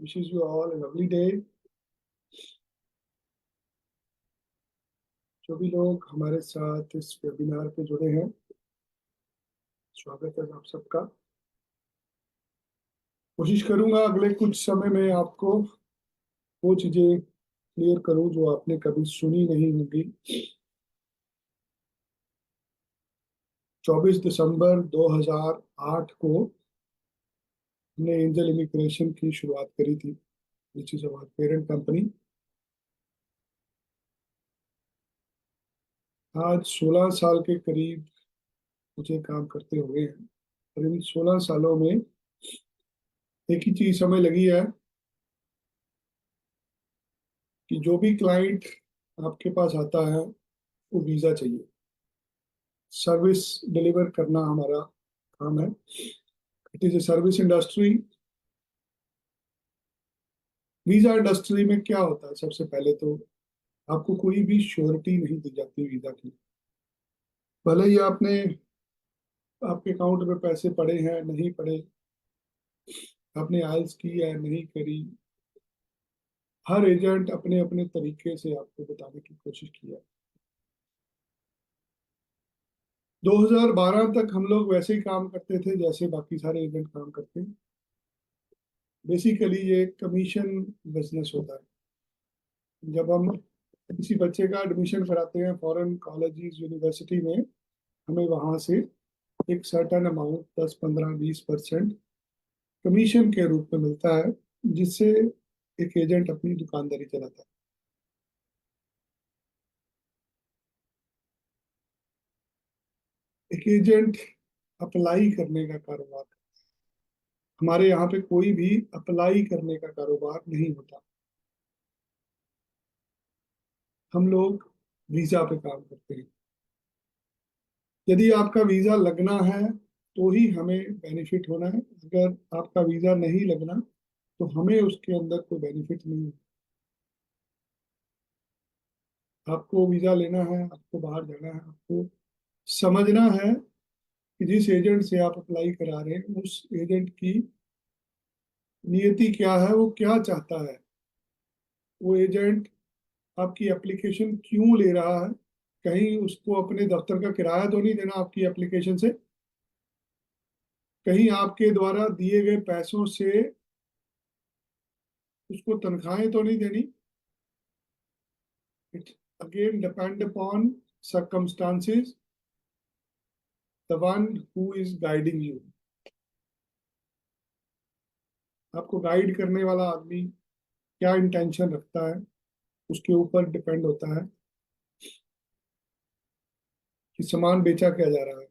Wishes you all a lovely day. जो भी लोग हमारे साथ इस वेबिनार पे जुड़े हैं, स्वागत है आप सबका। कोशिश करूंगा अगले कुछ समय में आपको वो चीजें क्लियर करूं जो आपने कभी सुनी नहीं होगी। 24 दिसंबर 2008 को हमने एंजल इमिग्रेशन की शुरुआत करी थी, which is our parent company. आज 16 साल के करीब मुझे काम करते हुए हैं, और इन 16 सालों में एक ही चीज हमें लगी है कि जो भी क्लाइंट आपके पास आता है वो वीजा चाहिए। सर्विस डिलीवर करना हमारा काम है। It is a service industry. Visa industry में क्या होता है, सबसे पहले तो आपको कोई भी श्योरिटी नहीं दी जाती वीजा की। भले ही आपके अकाउंट में पैसे पड़े हैं नहीं पड़े, आपने आइल्स की है नहीं करी, हर एजेंट अपने अपने तरीके से आपको बताने की कोशिश किया। 2012 तक हम लोग वैसे ही काम करते थे जैसे बाकी सारे एजेंट काम करते हैं। बेसिकली ये कमीशन बिजनेस होता है। जब हम किसी बच्चे का एडमिशन कराते हैं फॉरेन कॉलेजेस यूनिवर्सिटी में, हमें वहां से एक सर्टेन अमाउंट 10, 15, 20% कमीशन के रूप में मिलता है, जिससे एक एजेंट अपनी दुकानदारी चलाता है। एक एजेंट अप्लाई करने का कारोबार, हमारे यहाँ पे कोई भी अप्लाई करने का कारोबार नहीं होता। हम लोग वीजा पे काम करते हैं। यदि आपका वीजा लगना है तो ही हमें बेनिफिट होना है। अगर आपका वीजा नहीं लगना तो हमें उसके अंदर कोई बेनिफिट नहीं है। आपको वीजा लेना है, आपको बाहर जाना है, आपको समझना है कि जिस एजेंट से आप अप्लाई करा रहे हैं उस एजेंट की नियति क्या है, वो क्या चाहता है। वो एजेंट आपकी एप्लीकेशन क्यों ले रहा है। कहीं उसको अपने दफ्तर का किराया तो नहीं देना आपकी एप्लीकेशन से, कहीं आपके द्वारा दिए गए पैसों से उसको तनख्वाहें तो नहीं देनी। It again depend upon circumstances, the one who is guiding you। आपको गाइड करने वाला आदमी क्या इंटेंशन रखता है, उसके ऊपर डिपेंड होता है कि सामान बेचा क्या जा रहा है।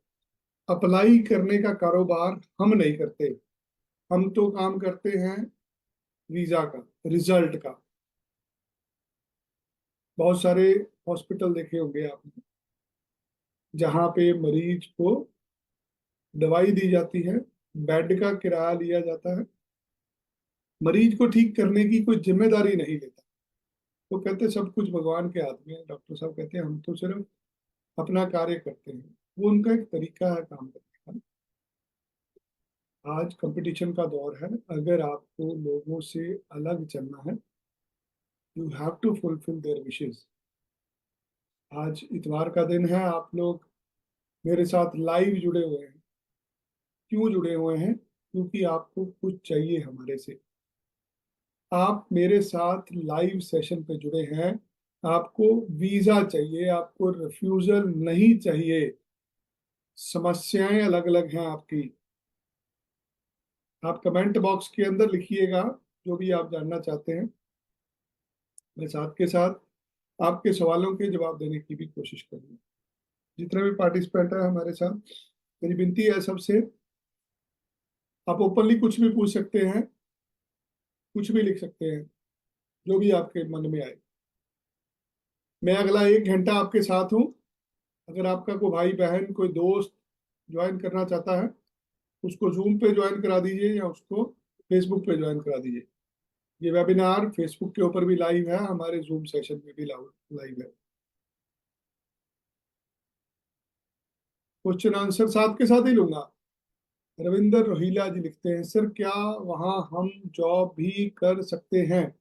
अप्लाई करने का कारोबार हम नहीं करते, हम तो काम करते हैं वीजा का, रिजल्ट का। बहुत सारे हॉस्पिटल देखे होंगे आपने, जहां पे मरीज को दवाई दी जाती है, बेड का किराया लिया जाता है, मरीज को ठीक करने की कोई जिम्मेदारी नहीं लेता। वो कहते सब कुछ भगवान के हाथ में है। डॉक्टर साहब कहते हैं हम तो सिर्फ अपना कार्य करते हैं। वो उनका एक तरीका है काम करने का। आज कंपटीशन का दौर है। अगर आपको लोगों से अलग चलना है, you have to fulfil their wishes. आज इतवार का दिन है, आप लोग मेरे साथ लाइव जुड़े हुए हैं। क्यों जुड़े हुए हैं? क्योंकि आपको कुछ चाहिए हमारे से। आप मेरे साथ लाइव सेशन पे जुड़े हैं, आपको वीजा चाहिए, आपको रिफ्यूजल नहीं चाहिए। समस्याएं अलग अलग हैं आपकी। आप कमेंट बॉक्स के अंदर लिखिएगा जो भी आप जानना चाहते हैं। मैं साथ के साथ आपके सवालों के जवाब देने की भी कोशिश करूंगा। जितने भी पार्टिसिपेंट है हमारे साथ, मेरी विनती है सबसे, आप ओपनली कुछ भी पूछ सकते हैं, कुछ भी लिख सकते हैं, जो भी आपके मन में आए। मैं अगला 1 घंटा आपके साथ हूँ। अगर आपका कोई भाई बहन कोई दोस्त ज्वाइन करना चाहता है, उसको जूम पे ज्वाइन करा दीजिए या उसको फेसबुक पे ज्वाइन करा दीजिए। ये वेबिनार फेसबुक के ऊपर भी लाइव है, हमारे जूम सेशन में भी लाइव है। क्वेश्चन आंसर साथ के साथ ही लूंगा। रविंदर रोहिला जी लिखते हैं, सर क्या वहाँ हम जॉब भी कर सकते हैं?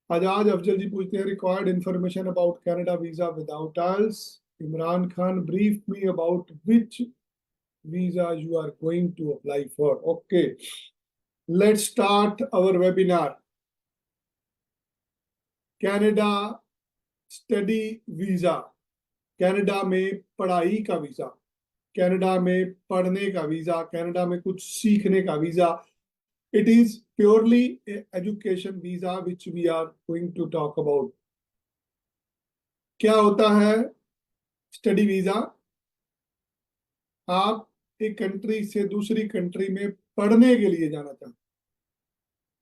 आजाद अफजल जी पूछते हैं, required information about Canada visa without IELTS. Imran Khan, brief me about which visa you are going to apply for. Okay, let's start our webinar. Canada study visa, Canada में पढ़ाई का वीजा, कनाडा में पढ़ने का वीजा, कनाडा में कुछ सीखने का visa. It is purely education visa which we are going to talk about. क्या होता है स्टडी वीजा? आप एक कंट्री से दूसरी कंट्री में पढ़ने के लिए जाना चाहते हैं,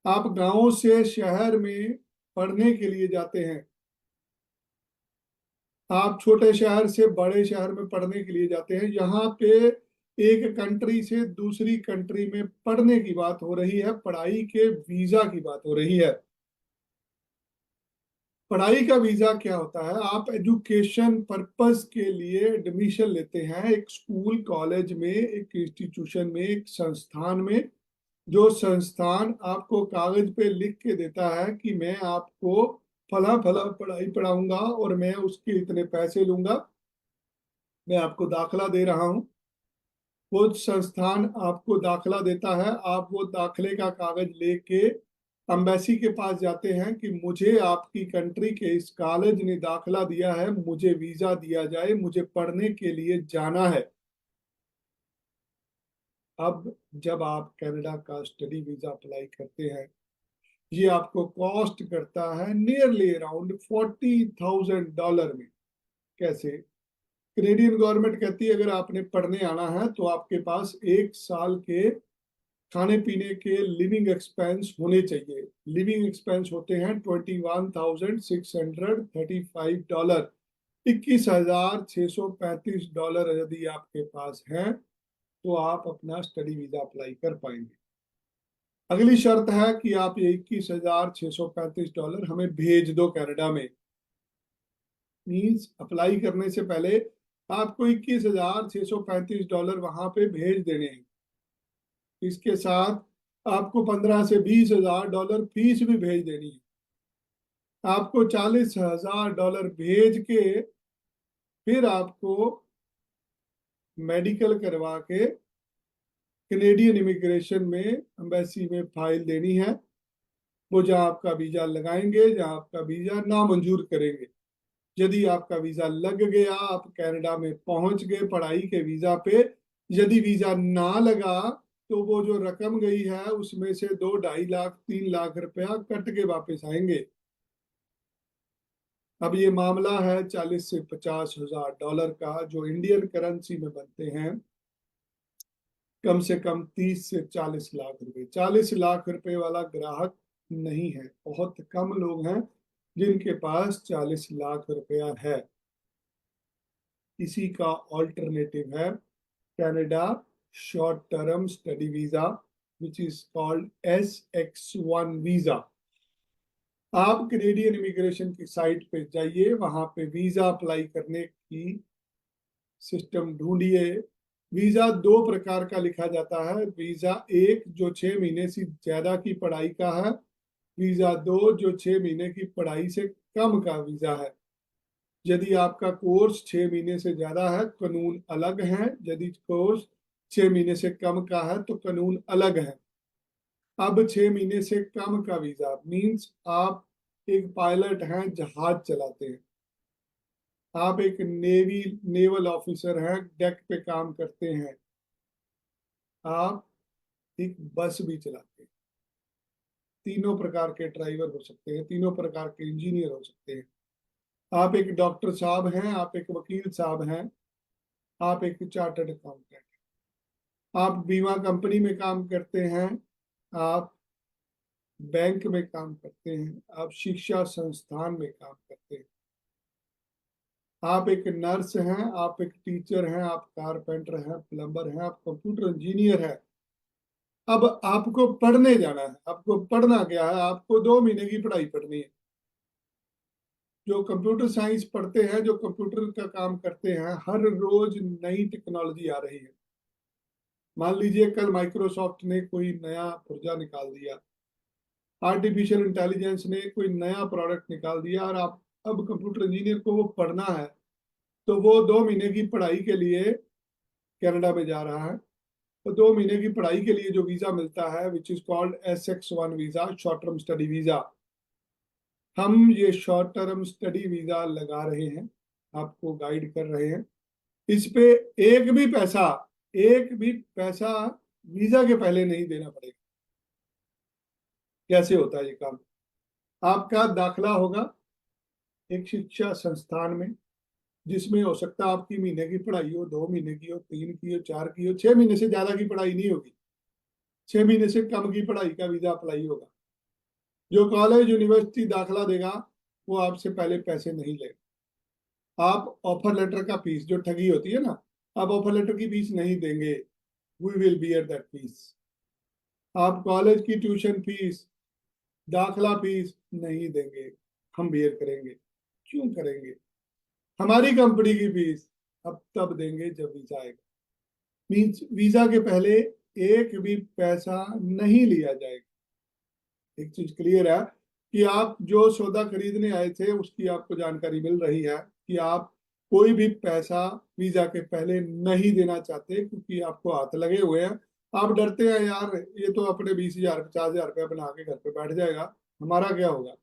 आप गांव से शहर में पढ़ने के लिए जाते हैं, आप छोटे शहर से बड़े शहर में पढ़ने के लिए जाते हैं। यहाँ पे एक कंट्री से दूसरी कंट्री में पढ़ने की बात हो रही है, पढ़ाई के वीजा की बात हो रही है। पढ़ाई का वीजा क्या होता है? आप एजुकेशन पर्पस के लिए एडमिशन लेते हैं एक स्कूल कॉलेज में, एक इंस्टीट्यूशन में, एक संस्थान में। जो संस्थान आपको कागज पे लिख के देता है कि मैं आपको फला फला पढ़ाई पढ़ाऊंगा और मैं उसके इतने पैसे लूंगा, मैं आपको दाखला दे रहा हूँ। वो संस्थान आपको दाखला देता है, आप वो दाखले का कागज लेके एम्बेसी के पास जाते हैं कि मुझे आपकी कंट्री के इस कॉलेज ने दाखला दिया है, मुझे वीजा दिया जाए, मुझे पढ़ने के लिए जाना है। अब जब आप कनाडा का स्टडी वीजा अप्लाई करते हैं, ये आपको कॉस्ट करता है नियरली अराउंड $40,000 में। कैसे? कैनेडियन गवर्नमेंट कहती है अगर आपने पढ़ने आना है तो आपके पास एक साल के खाने पीने के लिविंग एक्सपेंस होने चाहिए। लिविंग एक्सपेंस होते हैं $21,635। $21,635 यदि आपके पास है तो आप अपना स्टडी वीजा अप्लाई कर पाएंगे। अगली शर्त है कि आप ये $21,635 हमें भेज दो कनाडा में। मीन्स अप्लाई करने से पहले आपको $21,635 वहां पे भेज देने हैं। इसके साथ आपको 15 से $20,000 फीस भी भेज देनी है। आपको $40,000 भेज के फिर आपको मेडिकल करवा के कैनेडियन इमिग्रेशन में एम्बेसी में फाइल देनी है। वो जहाँ आपका वीजा लगाएंगे, जहाँ आपका वीजा नामंजूर करेंगे। यदि आपका वीजा लग गया, आप कनाडा में पहुंच गए पढ़ाई के वीजा पे, यदि वीजा ना लगा तो वो जो रकम गई है उसमें से 2-2.5 लाख 3 लाख रुपया कट के वापस आएंगे। अब ये मामला है 40 से $50,000 का, जो इंडियन करेंसी में बनते हैं कम से कम 30 से 40 लाख रुपए। 40 लाख रुपए वाला ग्राहक नहीं है, बहुत कम लोग हैं जिनके पास 40 लाख रुपया है। इसी का ऑल्टरनेटिव है Canada short term study visa which is called SX1 visa. आप कैनेडियन इमिग्रेशन की साइट पे जाइए, वहां पे वीजा अप्लाई करने की सिस्टम ढूंढिए। वीजा दो प्रकार का लिखा जाता है। वीजा एक जो 6 महीने से ज्यादा की पढ़ाई का है, वीजा दो जो 6 महीने की पढ़ाई से कम का वीजा है। यदि आपका कोर्स 6 महीने से ज्यादा है कानून अलग है, यदि कोर्स 6 महीने से कम का है तो कानून अलग है। अब 6 महीने से कम का वीजा मीन्स आप एक पायलट हैं, जहाज चलाते हैं, आप एक नेवल ऑफिसर हैं, डेक पे काम करते हैं, आप एक बस भी चलाते हैं। तीनों प्रकार के ड्राइवर हो सकते हैं, तीनों प्रकार के इंजीनियर हो सकते हैं। आप एक डॉक्टर साहब हैं, आप एक वकील साहब हैं, आप एक चार्टर्ड अकाउंटेंट, आप बीमा कंपनी में काम करते हैं, आप बैंक में काम करते हैं, आप शिक्षा संस्थान में काम करते हैं, आप एक नर्स हैं, आप एक टीचर हैं, आप कारपेंटर हैं, प्लम्बर हैं, आप कंप्यूटर इंजीनियर हैं। अब आपको पढ़ने जाना है। आपको पढ़ना क्या है? आपको 2 महीने की पढ़ाई पढ़नी है। जो कंप्यूटर साइंस पढ़ते हैं, जो कंप्यूटर का काम करते हैं, हर रोज नई टेक्नोलॉजी आ रही है। मान लीजिए कल माइक्रोसॉफ्ट ने कोई नया पुर्जा निकाल दिया, आर्टिफिशियल इंटेलिजेंस ने कोई नया प्रोडक्ट निकाल दिया, और आप अब कंप्यूटर इंजीनियर को वो पढ़ना है, तो वो 2 महीने की पढ़ाई के लिए कनाडा में जा रहा है। तो 2 महीने की पढ़ाई के लिए जो वीजा मिलता है, which is called SX1 visa, short term study visa, हम ये शॉर्ट टर्म स्टडी वीजा लगा रहे हैं, आपको गाइड कर रहे हैं। इस पे एक भी पैसा, एक भी पैसा वीजा के पहले नहीं देना पड़ेगा। कैसे होता है ये काम? आपका दाखला होगा एक शिक्षा संस्थान में, जिसमें हो सकता है आपकी महीने की पढ़ाई हो, 2 महीने की हो, 3 की हो, 4 की हो, 6 महीने से ज्यादा की पढ़ाई नहीं होगी। 6 महीने से कम की पढ़ाई का वीजा अप्लाई होगा। जो कॉलेज यूनिवर्सिटी दाखला देगा वो आपसे पहले पैसे नहीं लेगा। आप ऑफर लेटर का फीस, जो ठगी होती है ना, आप ऑफर लेटर की फीस नहीं देंगे, we will bear that fees. आप कॉलेज की ट्यूशन फीस, दाखला फीस नहीं देंगे, हम बियर करेंगे। क्यों करेंगे? हमारी कंपनी की फीस अब तब देंगे जब वीजा आएगा। मीन्स वीजा के पहले एक भी पैसा नहीं लिया जाएगा। एक चीज क्लियर है कि आप जो सौदा खरीदने आए थे उसकी आपको जानकारी मिल रही है कि आप कोई भी पैसा वीजा के पहले नहीं देना चाहते, क्योंकि आपको हाथ लगे हुए हैं। आप डरते हैं, यार ये तो अपने 20,000 50,000 रुपया बना के घर पे बैठ जाएगा, हमारा क्या होगा?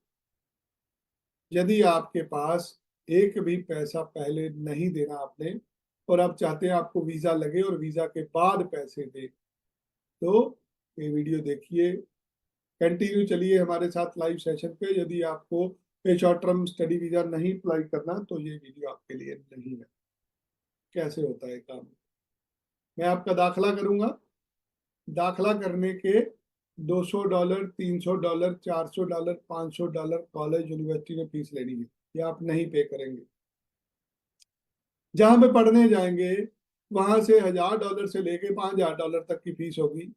यदि आपके पास एक भी पैसा पहले नहीं देना आपने, और आप चाहते हैं आपको वीजा लगे और वीजा के बाद पैसे दे, तो ये वीडियो देखिए, कंटिन्यू चलिए हमारे साथ लाइव सेशन पे। यदि आपको ये शॉर्ट टर्म स्टडी वीजा नहीं अप्लाई करना, तो ये वीडियो आपके लिए नहीं है। कैसे होता है काम? मैं आपका दाखला करूंगा। दाखला करने के $200, $300, $400, $500 कॉलेज यूनिवर्सिटी ने फीस लेनी है, ये आप नहीं पे करेंगे। जहां पे पढ़ने जाएंगे वहां से $1,000 से लेके $5,000 तक की फीस होगी,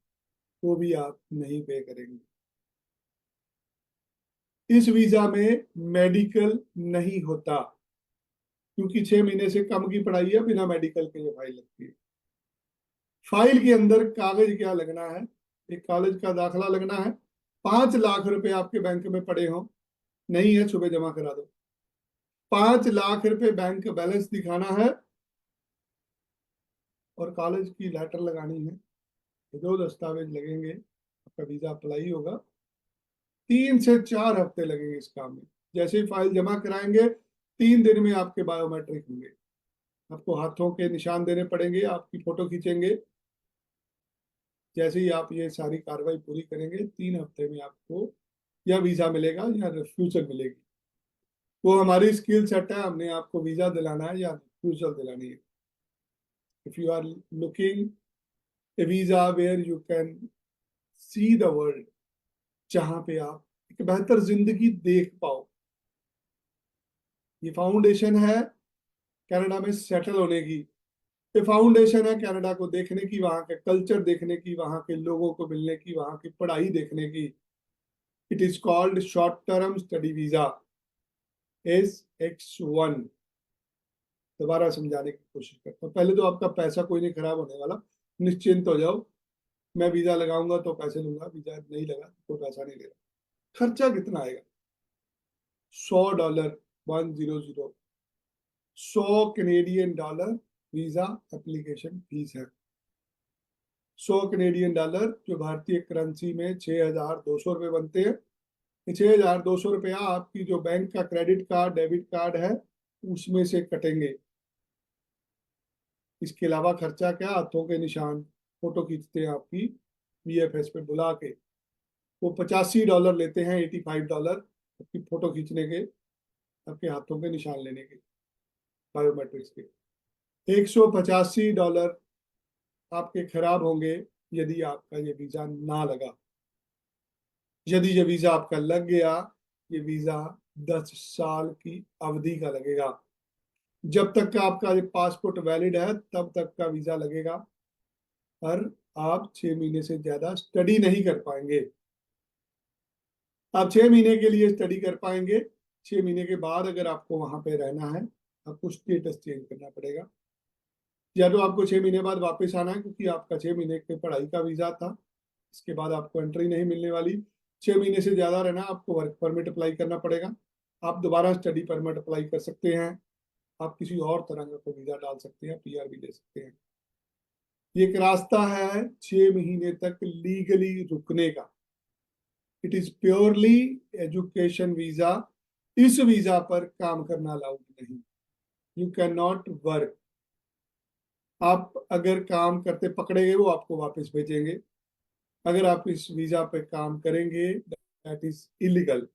वो भी आप नहीं पे करेंगे। इस वीजा में मेडिकल नहीं होता, क्योंकि 6 महीने से कम की पढ़ाई है, बिना मेडिकल के ये फाइल लगती है। फाइल के अंदर कागज क्या लगना है? एक कॉलेज का दाखला लगना है। 5 लाख रुपए आपके बैंक में पड़े हो, नहीं है, सुबह जमा करा दो। 5 लाख रुपए बैंक बैलेंस दिखाना है, और कॉलेज की लेटर लगानी है। तो 2 दस्तावेज लगेंगे, आपका वीजा अप्लाई होगा। 3 से 4 हफ्ते लगेंगे इस काम में। जैसे ही फाइल जमा कराएंगे, 3 दिन में आपके बायोमेट्रिक होंगे। आपको हाथों के निशान देने पड़ेंगे, आपकी फोटो खींचेंगे। जैसे ही आप ये सारी कार्रवाई पूरी करेंगे, 3 हफ्ते में आपको या वीजा मिलेगा या रिफ्यूजल मिलेगी। वो हमारी स्किल सेट है, हमने आपको वीजा दिलाना है या रिफ्यूजल दिलानी है। If you are looking a visa where you can see the world, जहां पे आप एक बेहतर जिंदगी देख पाओ, ये फाउंडेशन है कनाडा में सेटल होने की। ये फाउंडेशन है कनाडा को देखने की, वहां के कल्चर देखने की, वहां के लोगों को मिलने की, वहां की पढ़ाई देखने की। It is called short term study visa, SX1। दोबारा समझाने की कोशिश करता हूँ। पहले तो आपका पैसा कोई नहीं खराब होने वाला, निश्चिंत हो जाओ। मैं वीजा लगाऊंगा तो पैसे लूंगा, वीजा नहीं लगा तो कोई पैसा नहीं ले रहा। खर्चा कितना आएगा? $100, 100, $100 वीजा एप्लीकेशन फीस है। $100 जो भारतीय करेंसी में 6,200 रुपये बनते हैं। 6,200 रुपया आपकी जो बैंक का क्रेडिट कार्ड, डेबिट कार्ड है, उसमें से कटेंगे। इसके अलावा खर्चा क्या? हाथों के निशान, फोटो खींचते हैं आपकी VFS पे बुला के, वो $85 लेते हैं, $85 आपकी फोटो खींचने के, आपके हाथों के निशान लेने के, बायोमेट्रिक्स के। $185 आपके खराब होंगे यदि आपका ये वीजा ना लगा। यदि ये वीजा आपका लग गया, ये वीजा 10 साल की अवधि का लगेगा। जब तक का आपका ये पासपोर्ट वैलिड है तब तक का वीजा लगेगा, पर आप 6 महीने से ज्यादा स्टडी नहीं कर पाएंगे। आप 6 महीने के लिए स्टडी कर पाएंगे। 6 महीने के बाद अगर आपको वहां पे रहना है, आपको स्टेटस चेंज करना पड़ेगा। या तो आपको 6 महीने बाद वापस आना है, क्योंकि आपका 6 महीने के पढ़ाई का वीजा था, इसके बाद आपको एंट्री नहीं मिलने वाली। 6 महीने से ज्यादा रहना, आपको वर्क परमिट अप्लाई करना पड़ेगा। आप दोबारा स्टडी परमिट अप्लाई कर सकते हैं, आप किसी और तरह का वीजा डाल सकते हैं, पीआर भी ले सकते हैं। ये एक रास्ता है 6 महीने तक लीगली रुकने का। It is purely education visa. इस वीजा पर काम करना अलाउड नहीं। You can not work. आप अगर काम करते पकड़े गए, वो आपको वापस भेजेंगे। अगर आप इस वीजा पे काम करेंगे, दैट इज इलीगल।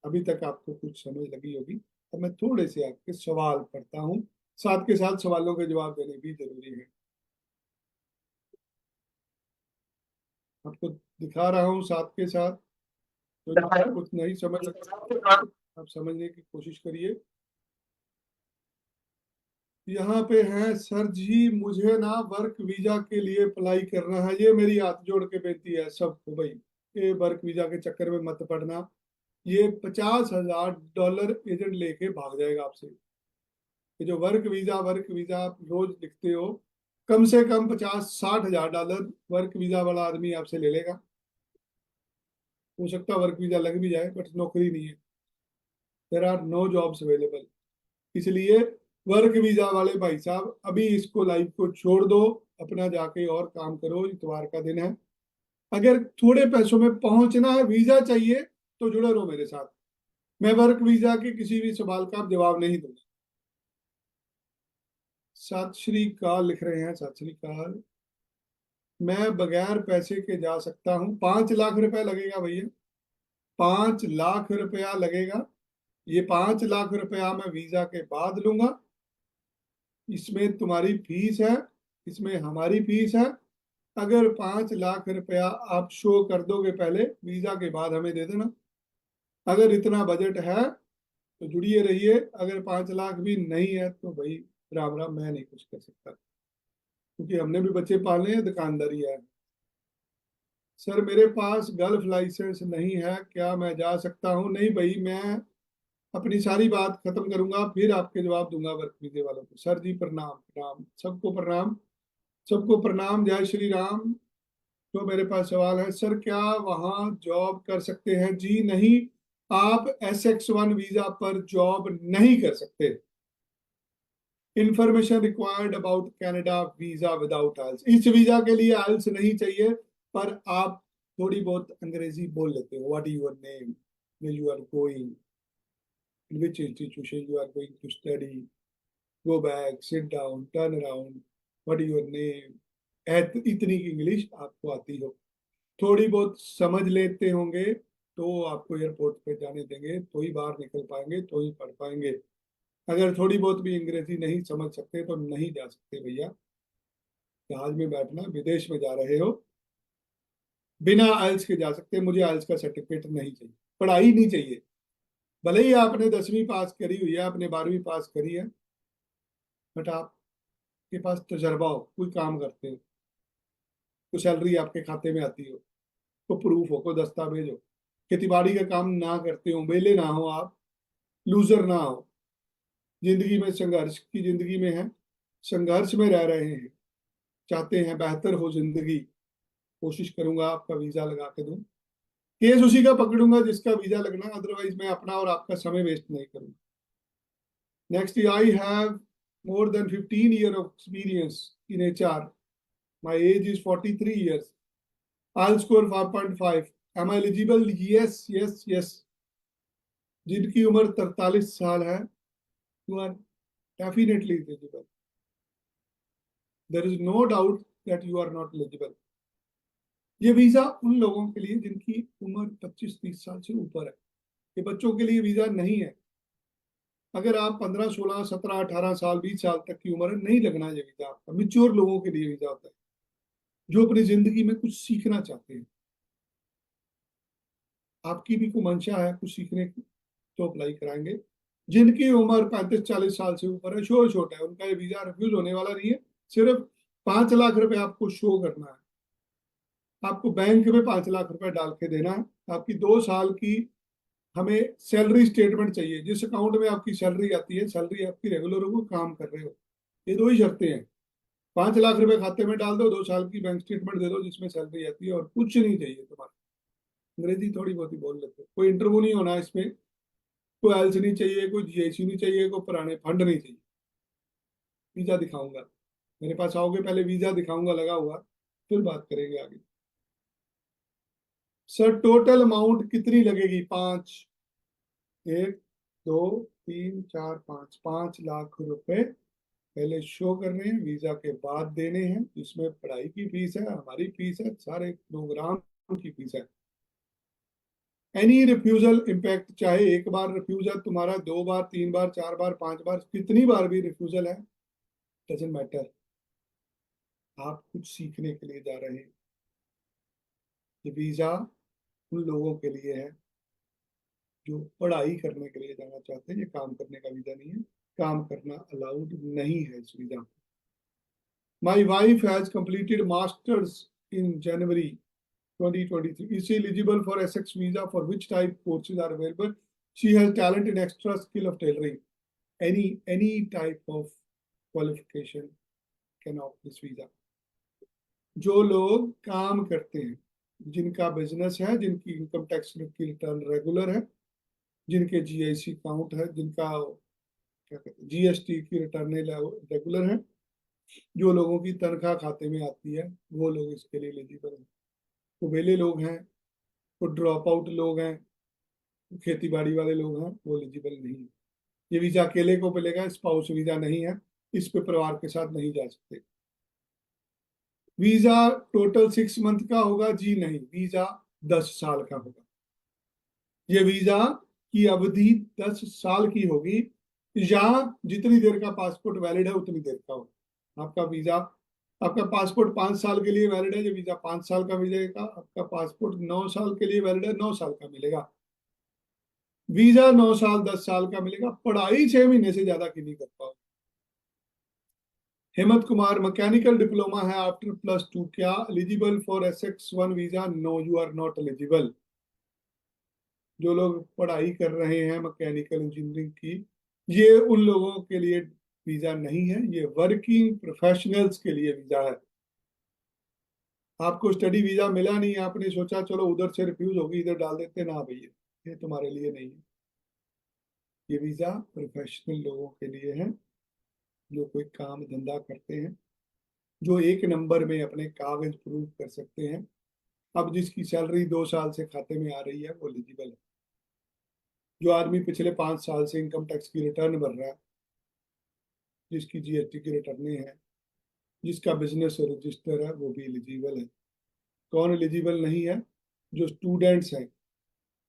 अभी तक आपको कुछ समझ लगी होगी। अब मैं थोड़े से आपके सवाल पढ़ता हूँ, साथ के साथ सवालों के जवाब देने भी जरूरी है। आपको दिखा रहा हूँ साथ के साथ, तो कुछ नहीं समझ सकते आप समझने की कोशिश करिए। यहाँ पे है, सर जी मुझे ना वर्क वीजा के लिए अप्लाई करना है। ये मेरी हाथ जोड़ के बेनती है सबको भाई, ये वर्क वीजा के चक्कर में मत पड़ना। ये $50,000 एजेंट लेके भाग जाएगा आपसे। ये जो वर्क वीजा आप रोज लिखते हो, कम से कम 50-60 हजार डॉलर वर्क वीजा वाला आदमी आपसे ले लेगा। हो सकता है वर्क वीजा लग भी जाए, बट नौकरी नहीं है। There are no jobs available. इसलिए वर्क वीजा वाले भाई साहब अभी इसको लाइफ को छोड़ दो, अपना जाके और काम करो। इतवार का दिन है। अगर थोड़े पैसों में पहुंचना है, वीजा चाहिए, तो जुड़े रहो मेरे साथ। मैं वर्क वीजा के किसी भी सवाल का जवाब नहीं दूंगा। सत श्री अकाल लिख रहे हैं, सत श्री अकाल। मैं बगैर पैसे के जा सकता हूँ? 5 लाख रुपया लगेगा भैया, 5 लाख रुपया लगेगा। ये 5 लाख रुपया मैं वीजा के बाद लूंगा। इसमें तुम्हारी फीस है, इसमें हमारी फीस है। अगर 5 लाख रुपया आप शो कर दोगे पहले, वीजा के बाद हमें दे देना। अगर इतना बजट है तो जुड़िए रहिए। अगर 5 लाख भी नहीं है तो भाई राम राम, मैं नहीं कुछ कर सकता, क्योंकि हमने भी बच्चे पालने हैं, दुकानदारी है। सर मेरे पास गल्फ लाइसेंस नहीं है, क्या मैं जा सकता हूँ? नहीं भाई, मैं अपनी सारी बात खत्म करूंगा, फिर आपके जवाब दूंगा वर्क वीजे वालों को। सर जी प्रणाम, प्रणाम सबको, प्रणाम सबको, प्रणाम, जय श्री राम। तो मेरे पास सवाल है, सर क्या वहाँ जॉब कर सकते हैं? जी नहीं, आप SX1 वीजा पर जॉब नहीं कर सकते। Information required about Canada visa without IELTS. इस वीजा के लिए आइल्स नहीं चाहिए, पर आप थोड़ी बहुत अंग्रेजी बोल लेते हो। What is your name, you are going, in which institution you are going to study, go back, sit down, turn around, what is your name. इतनी इंग्लिश आपको आती हो, थोड़ी बहुत समझ लेते होंगे, तो आपको एयरपोर्ट पे जाने देंगे, तो ही बाहर निकल पाएंगे, तो ही पढ़ पाएंगे। अगर थोड़ी बहुत भी अंग्रेजी नहीं समझ सकते तो नहीं जा सकते भैया। जहाज में बैठना, विदेश में जा रहे हो, बिना आइल्स के जा सकते। मुझे आइल्स का सर्टिफिकेट नहीं चाहिए, पढ़ाई नहीं चाहिए। भले ही आपने 10वीं पास करी हुई है, आपने 12वीं पास करी है, बट आपके पास तजर्बा हो, कोई काम करते हो, कोई सैलरी आपके खाते में आती हो, कोई प्रूफ हो, कोई दस्तावेज हो, खेती बाड़ी का काम ना करते हो, बेले ना हो आप, लूजर ना हो, जिंदगी में संघर्ष की जिंदगी में है, संघर्ष में रह रहे हैं, चाहते हैं बेहतर हो जिंदगी, कोशिश करूंगा आपका वीजा लगा के दूं। केस उसी का पकड़ूंगा जिसका वीजा लगना, अदरवाइज मैं अपना और आपका समय वेस्ट नहीं करूंगा। Next, I have more than 15 years of experience in HR. My age is 43 years. I'll score 5.5. Am I eligible? Yes, yes, yes. जिनकी उम्र 43 साल है, you are definitely eligible. There is no doubt that you are not eligible. ये visa उन लोगों के लिए जिनकी उम्र 25-30 साल से ऊपर है। ये बच्चों के लिए वीजा नहीं है। अगर आप 15, 16, 17, 18 साल, 20 साल तक की उम्र है, नहीं लगना ये वीजा आपका। मिच्योर लोगों के लिए वीजा होता है, जो अपनी जिंदगी में कुछ सीखना चाहते हैं। आपकी भी कोई मंशा है कुछ सीखने की, तो अप्लाई कराएंगे। जिनकी उम्र 35-40 साल से ऊपर है, शोर छोटा है, उनका ये वीजा रिफ्यूज होने वाला नहीं है। सिर्फ 5 लाख रुपए आपको शो करना है, आपको बैंक में 5 लाख रुपए डाल के देना है। आपकी 2 साल की हमें सैलरी स्टेटमेंट चाहिए, जिस अकाउंट में आपकी सैलरी आती है, सैलरी आपकी रेगुलर हो, काम कर रहे हो। ये दो ही शर्तें हैं। 5 लाख रुपए खाते में डाल दो, 2 साल की बैंक स्टेटमेंट दे दो जिसमें सैलरी आती है, और कुछ नहीं चाहिए तुम्हारा। अंग्रेजी थोड़ी बहुत ही बोल लेते हो, कोई इंटरव्यू नहीं होना इसमें, कोई एल्स नहीं चाहिए, कोई जीआईसी नहीं चाहिए, कोई पुराने फंड नहीं चाहिए। वीजा दिखाऊंगा, मेरे पास आओगे, पहले वीजा दिखाऊंगा लगा हुआ, फिर बात करेंगे आगे। सर टोटल अमाउंट कितनी लगेगी? 5, 1, 2, 3, 4, 5, 5 लाख रुपए पहले शो कर रहे हैं, वीजा के बाद देने हैं, जिसमें पढ़ाई की फीस है, हमारी फीस है, सारे प्रोग्राम की फीस है। एनी रिफ्यूजल इम्पैक्ट, चाहे एक बार रिफ्यूजल तुम्हारा, 2 बार, 3 बार, 4 बार, 5 बार, कितनी बार भी रिफ्यूजल है, डजेंट मैटर। आप कुछ सीखने के लिए जा रहे हैं। ये वीजा उन लोगों के लिए है जो पढ़ाई करने के लिए जाना चाहते हैं, ये काम करने का वीजा नहीं है, काम करना अलाउड नहीं है इस वीजा में। My wife has completed masters in January 2023. Is she eligible for Essex visa? For which type courses are available? She has talent in extra skill of tailoring. Any type of qualification can opt this visa. जो लोग काम करते हैं, जिनका business है, जिनकी income tax की return regular है, जिनके जीआईसी अकाउंट है, जिनका क्या कहते हैं जीएसटी की रिटर्न रेगुलर है, जो लोगों की तनख्वाह खाते में आती है, वो लोग इसके लिए एलिजिबल हैं। तो वेले लोग हैं, तो ड्रॉप आउट लोग हैं, खेती बाड़ी वाले लोग हैं, वो एलिजिबल नहीं है। ये वीजा अकेले को मिलेगा, स्पाउस वीजा नहीं है, इस पे परिवार के साथ नहीं जा सकते। वीजा टोटल 6 मंथ का होगा? जी नहीं, वीजा 10 साल का होगा। ये वीजा की अवधि 10 साल की होगी, या जितनी देर का पासपोर्ट वैलिड है उतनी देर का होगा आपका वीजा। आपका पासपोर्ट 5 साल के लिए वैलिड है, ये वीजा 5 साल का मिलेगा। आपका पासपोर्ट 9 साल के लिए वैलिड है, 9 साल का मिलेगा। वीजा 9 साल 10 साल का मिलेगा, पढ़ाई 6 महीने से ज्यादा की नहीं कर पाओ। हेमंत कुमार, मैकेनिकल डिप्लोमा है आफ्टर +2, क्या eligible for SX1 visa? No, you are not eligible. जो लोग पढ़ाई कर रहे हैं मैकेनिकल इंजीनियरिंग की, ये उन लोगों के लिए वीजा नहीं है, ये वर्किंग प्रोफेशनल्स के लिए वीजा है। आपको स्टडी वीजा मिला नहीं, आपने सोचा चलो उधर से रिफ्यूज होगी, इधर डाल देते, ना भैया, ये तुम्हारे लिए नहीं है। ये वीजा प्रोफेशनल लोगों के लिए है, जो कोई काम धंधा करते हैं, जो 1 नंबर में अपने कागज प्रूव कर सकते हैं। अब जिसकी सैलरी 2 साल से खाते में आ रही है वो एलिजिबल है। जो आदमी पिछले 5 साल से इनकम टैक्स की रिटर्न भर रहा है, जिसकी जीएसटी की रिटर्न है, जिसका बिजनेस रजिस्टर है, वो भी एलिजिबल है। कौन एलिजिबल नहीं है? जो स्टूडेंट्स हैं,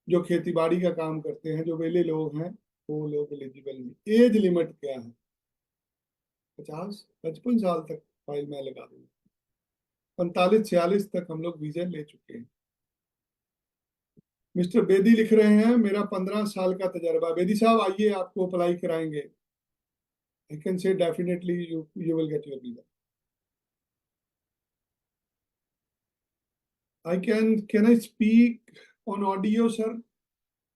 जो खेती बाड़ी का काम करते हैं, जो वेले लोग हैं, वो लोग एलिजिबल नहीं। एज लिमिट क्या है? 50-55 साल तक फाइल में लगा दूंगा, 45-46 तक हम लोग वीजा ले चुके हैं। मिस्टर बेदी लिख रहे हैं, मेरा 15 साल का तजर्बा। बेदी साहब आइए, आपको अप्लाई कराएंगे। I can say definitely you will get your visa. Can I speak on audio sir?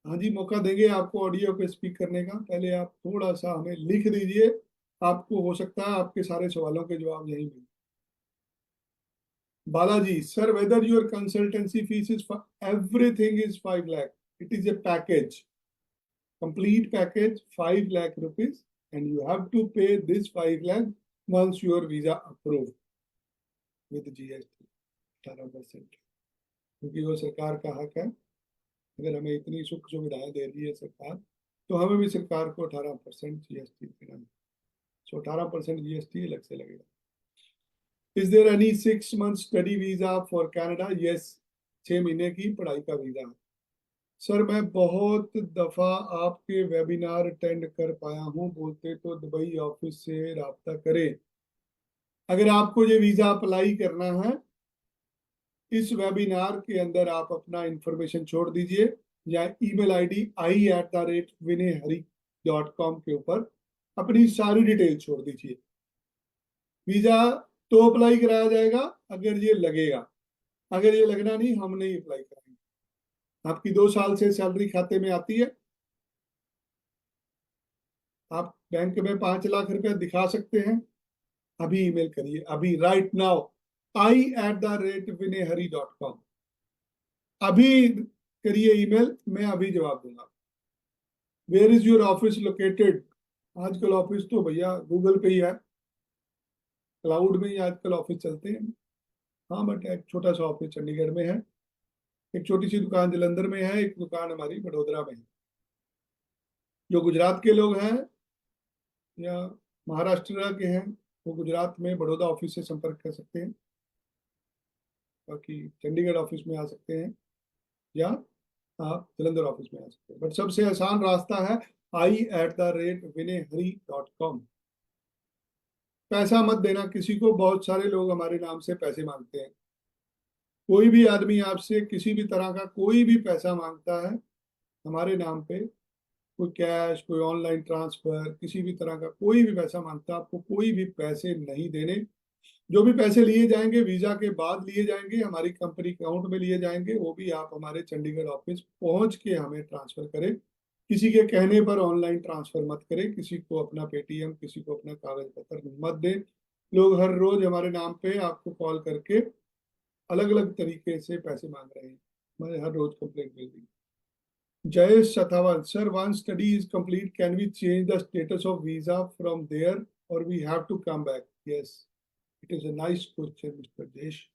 हाँ जी, मौका देंगे आपको ऑडियो पे स्पीक करने का। पहले आप थोड़ा सा हमें लिख दीजिए, आपको हो सकता है आपके सारे सवालों के जवाब यहीं मिले। Balaji sir, whether your consultancy fees is, everything is 5 lakh, it is a package, complete package, 5 lakh rupees, and you have to pay this 5 lakh once your visa approved with GST 18%, क्योंकि वो सरकार का हक है। अगर हमें इतनी सुख सुविधाएं दे रही है सरकार, तो हमें भी सरकार को 18% GST देना है। सो 18% GST अलग से लगेगा। Is there any 6 month study visa for Canada? Yes, 6 महीने की पढ़ाई का वीजा है। सर मैं बहुत दफा आपके वेबिनार अटेंड कर पाया हूँ, बोलते तो दुबई ऑफिस से राब्ता करें। अगर आपको ये वीजा अप्लाई करना है, इस वेबिनार के अंदर आप अपना इंफॉर्मेशन छोड़ दीजिए, या ईमेल आईडी i@vinayhari.com के ऊपर अपनी सारी डिटेल छोड़ दीजिए। वीजा तो अप्लाई कराया जाएगा अगर ये लगेगा, अगर ये लगना नहीं, हम नहीं अप्लाई कराएंगे। आपकी 2 साल से सैलरी खाते में आती है, आप बैंक में 5 लाख रुपए दिखा सकते हैं। अभी ईमेल करिए, अभी राइट नाउ, i@vineharry.com। अभी करिए ईमेल, मैं अभी जवाब दूंगा। Where is your office located? आजकल ऑफिस तो भैया गूगल पे ही है, क्लाउड में ही आजकल ऑफिस चलते हैं। हाँ, बट एक छोटा सा ऑफिस चंडीगढ़ में है, एक छोटी सी दुकान जलंधर में है, एक दुकान हमारी बड़ोदरा में है। जो गुजरात के लोग हैं या महाराष्ट्र के हैं, वो गुजरात में बड़ौदा ऑफिस से संपर्क कर सकते हैं, बाकी चंडीगढ़ ऑफिस में आ सकते हैं, या आप जलंधर ऑफिस में आ सकते हैं। बट सबसे आसान रास्ता है i@vinehari.com। पैसा मत देना किसी को, बहुत सारे लोग हमारे नाम से पैसे मांगते हैं। कोई भी आदमी आपसे किसी भी तरह का कोई भी पैसा मांगता है हमारे नाम पे, कोई कैश, कोई ऑनलाइन ट्रांसफर, किसी भी तरह का कोई भी पैसा मांगता है, आपको कोई भी पैसे नहीं देने। जो भी पैसे लिए जाएंगे वीजा के बाद लिए जाएंगे, हमारी कंपनी अकाउंट में लिए जाएंगे, वो भी आप हमारे चंडीगढ़ ऑफिस पहुंच के हमें ट्रांसफर करें। किसी के कहने पर ऑनलाइन ट्रांसफर मत करें, किसी को अपना पेटीएम, किसी को अपना कागज पत्र मत दें। लोग हर रोज हमारे नाम पे आपको कॉल करके अलग अलग तरीके से पैसे मांग रहे हैं, मैंने हर रोज कंप्लेंट मिल रही है। Jayesh Sathawal, sir, once study is complete, can we change the status of visa from there or we have to come back? Yes, it is a nice question, Mr. Jayesh.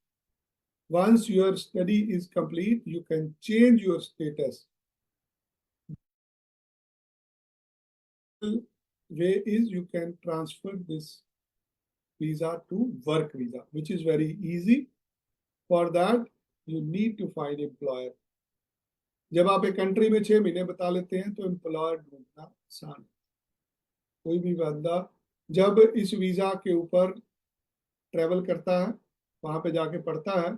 Once your study is complete, you can change your status. Way is you can transfer this visa to work visa, which is very easy. For that, you need to find employer. जब आप एक country में 6 महीने बता लेते हैं तो employer ढूंढना आसान है। कोई भी बंदा जब इस वीजा के ऊपर ट्रेवल करता है, वहां पे जाके पढ़ता है,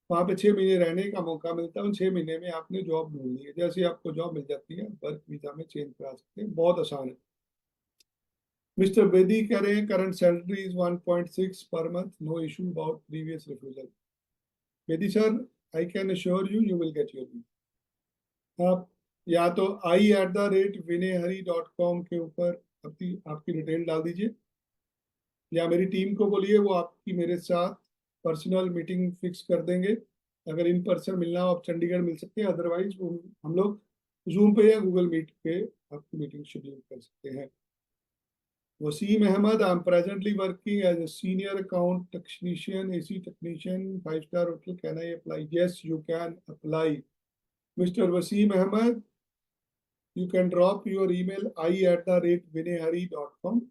वहां पे 6 महीने रहने का मौका मिलता है। उन 6 महीने में आपने जॉब ढूंढ ली है, जैसे आपको जॉब मिल जाती है वर्क वीजा में चेंज करा सकते हैं, बहुत आसान है। मिस्टर बेदी कह रहे हैं current salary is 1.6 per month, no issue about previous refusal. Bedi sir, I can assure you, you will get your visa. आप या तो i@vinehari.com के ऊपर आपकी डिटेल डाल दीजिए, या मेरी टीम को बोलिए वो आपकी मेरे साथ पर्सनल मीटिंग फिक्स कर देंगे। अगर इन पर्सन मिलना हो आप चंडीगढ़ मिल सकते हैं, अदरवाइज हम लोग जूम पे या गूगल मीट पे आपकी मीटिंग शेड्यूल कर सकते हैं। Wasim Ahmed, I am presently working as a senior account technician, AC technician, 5 star hotel, can I apply? Yes, you can apply. Mister Wasim Ahmed, you can drop your email i@vinehari.com.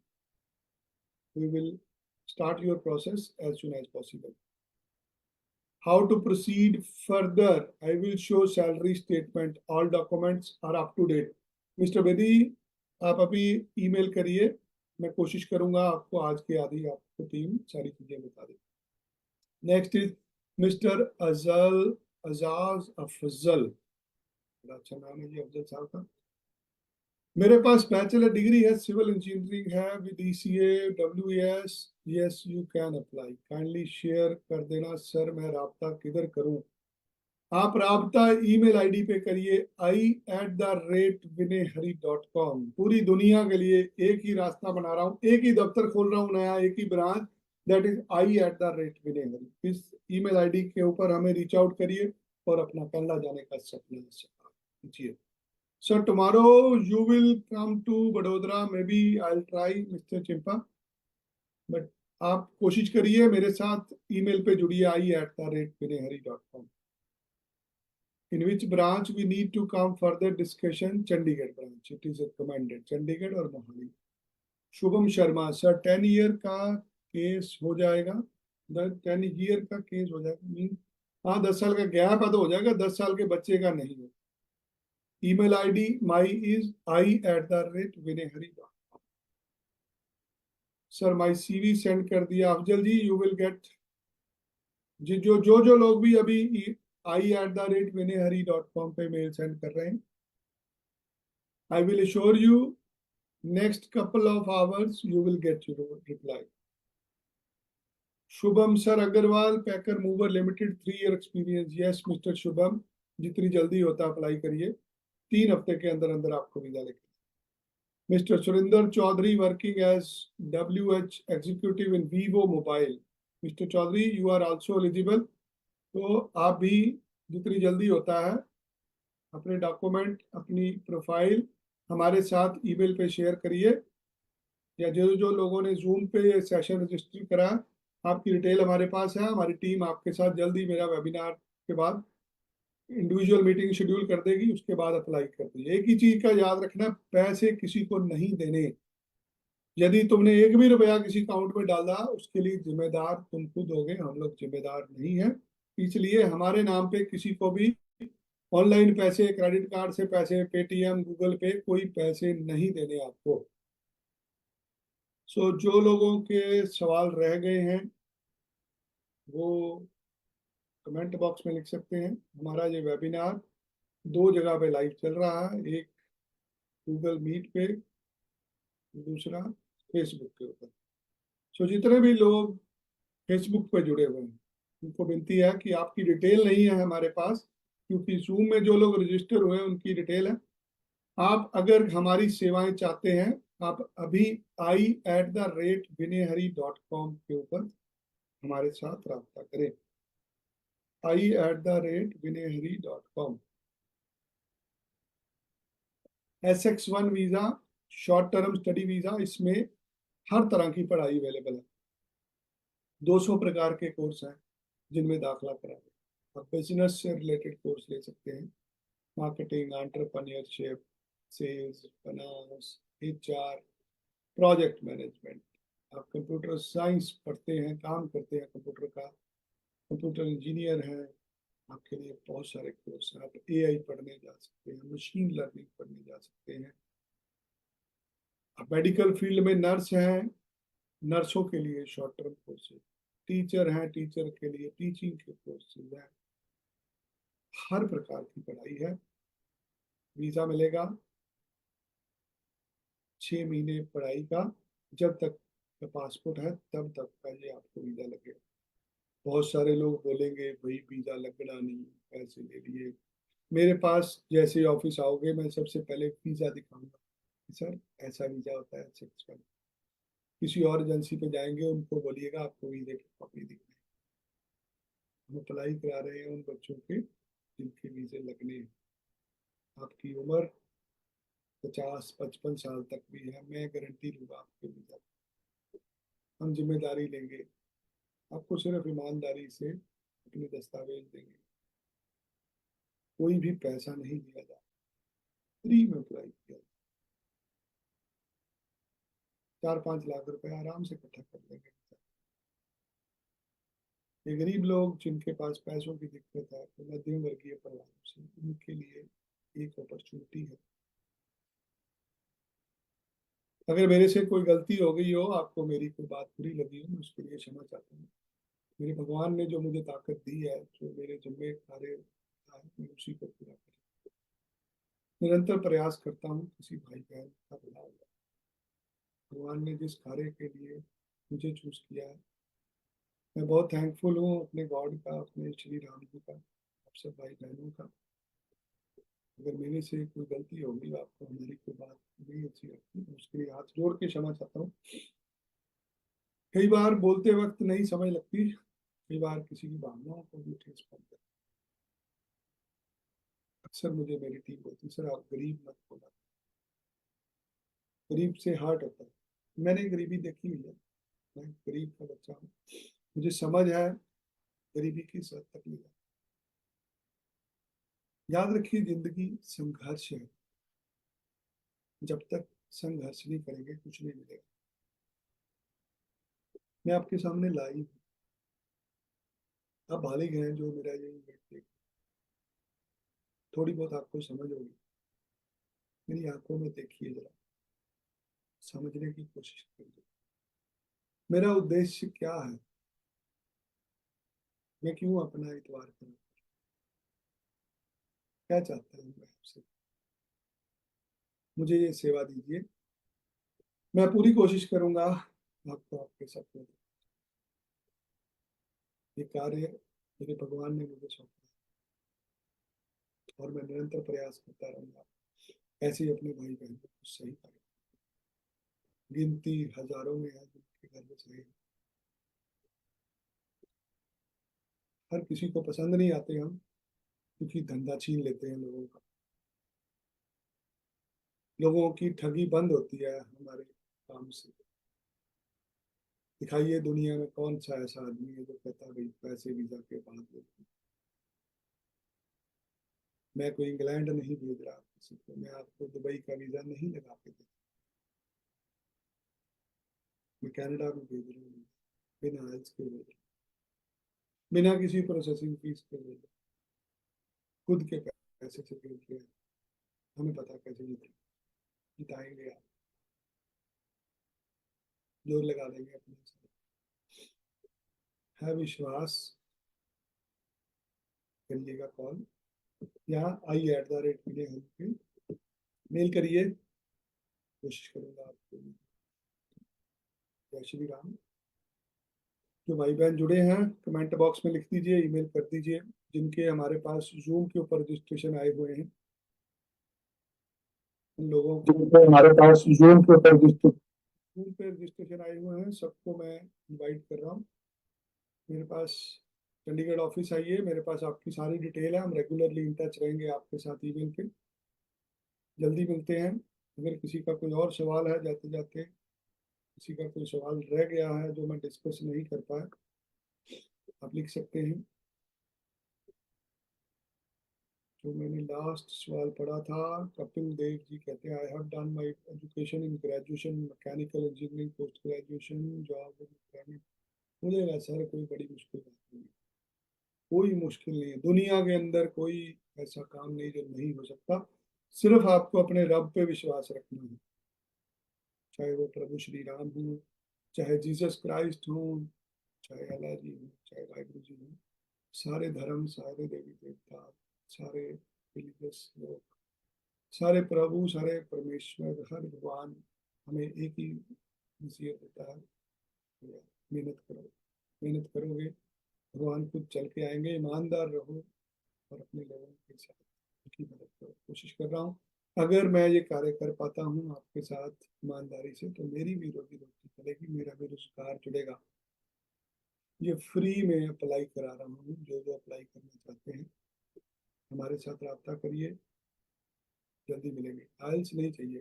We will start your process as soon as possible. How to proceed further? I will show salary statement. All documents are up to date. Mr. Bedi, आप अभी email करिए, मैं कोशिश करूंगा आपको आज के आधी आपको टीम सारी चीजें बता दे। Next is mister Ajaz Afzal, बड़ा अच्छा नाम है जी अफजल साहब का। मेरे पास बैचलर डिग्री है, सिविल इंजीनियरिंग है with ECA WES। Yes, you can apply. Kindly share कर देना सर, मैं राब्ता किधर करूं? आप राब्ता ईमेल आईडी पे करिए i@vinehari.com। पूरी दुनिया के लिए एक ही रास्ता बना रहा हूँ, एक ही दफ्तर खोल रहा हूँ नया, एक ही ब्रांच, दैट इज i@vinehari। इस ईमेल आईडी के ऊपर हमें रीच आउट करिए और अपना कनाडा जाने का सपना कीजिए। So tomorrow you will come to Vadodara. Maybe I'll try, Mr. Chimpa. But आप कोशिश करिए मेरे साथ ईमेल पे जुड़िए i@vinehari.com। In which branch we need to come further discussion? Chandigarh branch. It is recommended. Chandigarh और मोहाली। शुभम शर्मा, सर 10 ईयर का case हो जाएगा? 10 ईयर का केस हो जाएगा मीन, हाँ 10 साल का गैप है तो हो जाएगा, 10 साल के बच्चे का नहीं है। Email ID my is i@vinehari.com। Sir my CV send कर दिया। अफजल जी, यू विल गेट, जो लोग भी अभी i@vinehari.com पे मेल सेंड कर रहे हैं, I will assure you next couple of hours you will get your reply. Shubham sir Agarwal, packer mover limited, 3 year experience. Yes mister Shubham, जितनी जल्दी होता है अप्लाई करिए, 3 हफ्ते के अंदर अंदर आपको वीजा लेकर। Mister Surendra Chaudhary working as WH executive in Vivo mobile. Mister Chaudhary, you are also eligible. तो आप भी जितनी जल्दी होता है अपने डॉक्यूमेंट, अपनी प्रोफाइल हमारे साथ ईमेल पे शेयर करिए, या जो जो लोगों ने जूम पे सेशन रजिस्टर करा, आपकी डिटेल हमारे पास है। हमारी टीम आपके साथ जल्दी मेरा वेबिनार के बाद इंडिविजुअल मीटिंग शेड्यूल कर देगी, उसके बाद अप्लाई कर दीजिए। एक ही चीज का याद रखना, पैसे किसी को नहीं देने। यदि तुमने एक भी रुपया किसी अकाउंट में डाला, उसके लिए जिम्मेदार तुम खुद होगे, हम लोग जिम्मेदार नहीं है। इसलिए हमारे नाम पे किसी को भी ऑनलाइन पैसे, क्रेडिट कार्ड से पैसे, पेटीएम, गूगल पे, कोई पैसे नहीं देने आपको। सो जो लोगों के सवाल रह गए हैं वो कमेंट बॉक्स में लिख सकते हैं। हमारा ये वेबिनार 2 जगह पे लाइव चल रहा है, एक गूगल मीट पे, दूसरा फेसबुक के ऊपर। सो जितने भी लोग फेसबुक पे जुड़े हुए हैं उनको विनती है कि आपकी डिटेल नहीं है हमारे पास, क्योंकि जूम में जो लोग रजिस्टर हुए हैं उनकी डिटेल है। आप अगर हमारी सेवाएं चाहते हैं, आप अभी i@vinayhari.com के ऊपर हमारे साथ रब्ता करें। i@vinayhari.com। SX1 visa, short term study visa, इसमें हर तरह की पढ़ाई अवेलेबल है। 200 प्रकार के कोर्स हैं जिनमें दाखिला कराएं। आप बिजनेस से रिलेटेड कोर्स ले सकते हैं, marketing, entrepreneurship, sales, finance, HR, project management. आप कंप्यूटर साइंस पढ़ते हैं, काम करते हैं कंप्यूटर का, कंप्यूटर इंजीनियर हैं, आपके लिए बहुत सारे कोर्स हैं। आप AI पढ़ने जा सकते हैं, मशीन लर्निंग पढ़ने जा सकते हैं। आप मेडिकल फील्ड में नर्स हैं, नर्सों के लिए शॉर्ट टर्म कोर्सेज, टीचर हैं, टीचर के लिए टीचिंग के कोर्सेज हैं। हर प्रकार की पढ़ाई है। वीजा मिलेगा 6 महीने पढ़ाई का, जब तक का पासपोर्ट है तब तक का ये आपको वीजा लगेगा। बहुत सारे लोग बोलेंगे भाई वीजा लगना नहीं, पैसे ले लिए। मेरे पास जैसे ऑफिस आओगे मैं सबसे पहले वीजा दिखाऊंगा, सर ऐसा वीजा होता है 6 मंथ। किसी और एजेंसी पे जाएंगे, उनको बोलिएगा आपको वीजे की कॉपी दिखाएं। हम अप्लाई करा रहे हैं उन बच्चों के जिनके वीजे लगने हैं। आपकी उम्र 50-55 साल तक भी है, मैं गारंटी लूंगा आपके वीजा। हम जिम्मेदारी लेंगे, आपको सिर्फ ईमानदारी से अपने दस्तावेज देंगे, कोई भी पैसा नहीं लिया जाता, फ्री में अप्लाई किया। 4-5 लाख रुपए आराम से इकट्ठा कर लेंगे। ये गरीब लोग जिनके पास पैसों की दिक्कत है, तो मध्यम वर्गीय परिवारों से, उनके लिए एक अपॉर्चुनिटी है। अगर मेरे से कोई गलती हो गई हो, आपको मेरी कोई बात बुरी लगी हो, मैं उसके लिए क्षमा चाहता हूँ। मेरे भगवान ने जो मुझे ताकत दी है, जो मेरे जिम्मे कार्य है, मैं उसी को पूरा कर निरंतर प्रयास करता हूँ किसी भाई बहन का भला हो। भगवान ने जिस कार्य के लिए मुझे चूज किया है, मैं बहुत थैंकफुल हूँ अपने गॉड का, अपने श्री राम जी का, आप सब भाई बहनों का। अगर मेरे से कोई गलती होगी, आपको हमारी कोई बात नहीं अच्छी लगती, तो उसके लिए हाथ जोड़ के क्षमा चाहता हूँ। कई बार बोलते वक्त नहीं समझ लगती, कई बार किसी की भावनाओं को भी ठेस पहुंचती है। अक्सर मुझे मेरी टीम बोलती, सर आप गरीब मत बोला, गरीब से हार्ट होता है। मैंने गरीबी देखी हुई है, मैं गरीब का बच्चा हूँ, मुझे समझ है गरीबी की हद तक नहीं है। याद रखिए, जिंदगी संघर्ष है, जब तक संघर्ष नहीं करेंगे कुछ नहीं मिलेगा। मैं आपके सामने लाई हूँ, आप बालिग हैं जो मेरा ये इवेंट, थोड़ी बहुत आपको समझ होगी। मेरी आंखों में देखिए जरा, समझने की कोशिश करिए मेरा उद्देश्य क्या है, मैं क्यों अपना इतवार करूं, क्या चाहता हूं मैं आपसे। मुझे ये सेवा दीजिए, मैं पूरी कोशिश करूंगा आपको आपके सपने दे। ये कार्य मेरे भगवान ने मुझे सौंपा। और मैं निरंतर प्रयास करता रहूंगा ऐसे ही अपने भाई बहनों को सही करें। गिनती हजारों में है जिनके घर में सही। हर किसी को पसंद नहीं आते हम, क्योंकि धंधा छीन लेते हैं लोगों का। लोगों की ठगी बंद होती है हमारे काम से। दिखाइए दुनिया में कौन सा ऐसा आदमी है जो कहता भाई पैसे वीजा के बाद देते। मैं कोई इंग्लैंड नहीं भेज रहा किसी को, मैं आपको दुबई का वीजा नहीं लगा के दे, मैं कनाडा में भेज रहा हूँ बिना आइल्स के भेज रहा हूँ, बिना किसी प्रोसेसिंग फीस के भेज रहा हूँ, खुद के पैसे से भेज रहे हैं। हमें पता कैसे जिताएंगे आप, जोर लगा देंगे अपने साथ। है विश्वास, करिएगा कॉल या आई@, के लिए हम मेल करिए, कोशिश करूंगा आपको। जय श्री राम। जो भाई बहन जुड़े हैं कमेंट बॉक्स में लिख दीजिए, ईमेल कर दीजिए। जिनके हमारे पास जूम के ऊपर रजिस्ट्रेशन आए हुए हैं उन लोगों को, हमारे पास जूम के ऊपर जूम पे रजिस्ट्रेशन आए हुए हैं सबको मैं इनवाइट कर रहा हूँ मेरे पास। चंडीगढ़ ऑफिस आइए, मेरे पास आपकी सारी डिटेल है, हम रेगुलरली इन टच रहेंगे आपके साथ ईमेल पे। जल्दी मिलते हैं। अगर किसी का कोई और सवाल है, जाते जाते किसी का कोई सवाल रह गया है जो मैं डिस्कस नहीं कर पाया, आप लिख सकते हैं। जो मैंने लास्ट सवाल पढ़ा था, कपिल देव जी कहते हैं I have done my education in graduation mechanical engineering, post graduation job in mechanic. मुझे लगा सर कोई बड़ी मुश्किल बात नहीं है। कोई मुश्किल नहीं है दुनिया के अंदर, कोई ऐसा काम नहीं जो नहीं हो सकता। सिर्फ आपको अपने रब पे विश्वास रखना है, चाहे वो प्रभु श्री राम हो, चाहे जीसस क्राइस्ट हो, चाहे अल्लाह जी हो, चाहे वाहिगुरु जी हो। सारे धर्म, सारे देवी देवता, सारे रिलीजियस लोग, सारे प्रभु, सारे परमेश्वर, हर भगवान हमें एक ही नसीहत देता है, मेहनत करो। मेहनत करोगे भगवान खुद चल के आएंगे। ईमानदार रहो और अपने लोगों के साथ उनकी मदद करो। कोशिश कर रहा हूँ अगर मैं ये कार्य कर पाता हूँ आपके साथ ईमानदारी से, तो मेरी भी रोजी रोटी चलेगी, मेरा भी रोजगार जुड़ेगा। ये फ्री में अप्लाई करा रहा हूँ, जो जो अप्लाई करना चाहते हैं हमारे साथ रब्ता करिए, जल्दी मिलेंगे। आइल्स नहीं चाहिए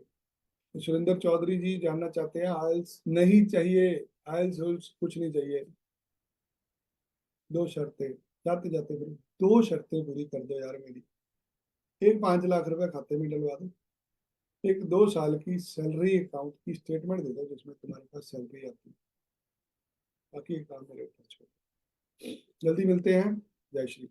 तो सुरेंद्र चौधरी जी जानना चाहते हैं, आइल्स नहीं चाहिए, आइल्स उल्स कुछ नहीं चाहिए। दो शर्तें, जाते जाते फिर दो शर्तें पूरी कर दो यार मेरी। एक 5 लाख रुपए खाते में डलवा दो, एक 2 साल की सैलरी अकाउंट की स्टेटमेंट दे दो जिसमें तुम्हारे पास सैलरी आती है। बाकी एक काम मेरे ऊपर छोड़, जल्दी मिलते हैं। जय श्री।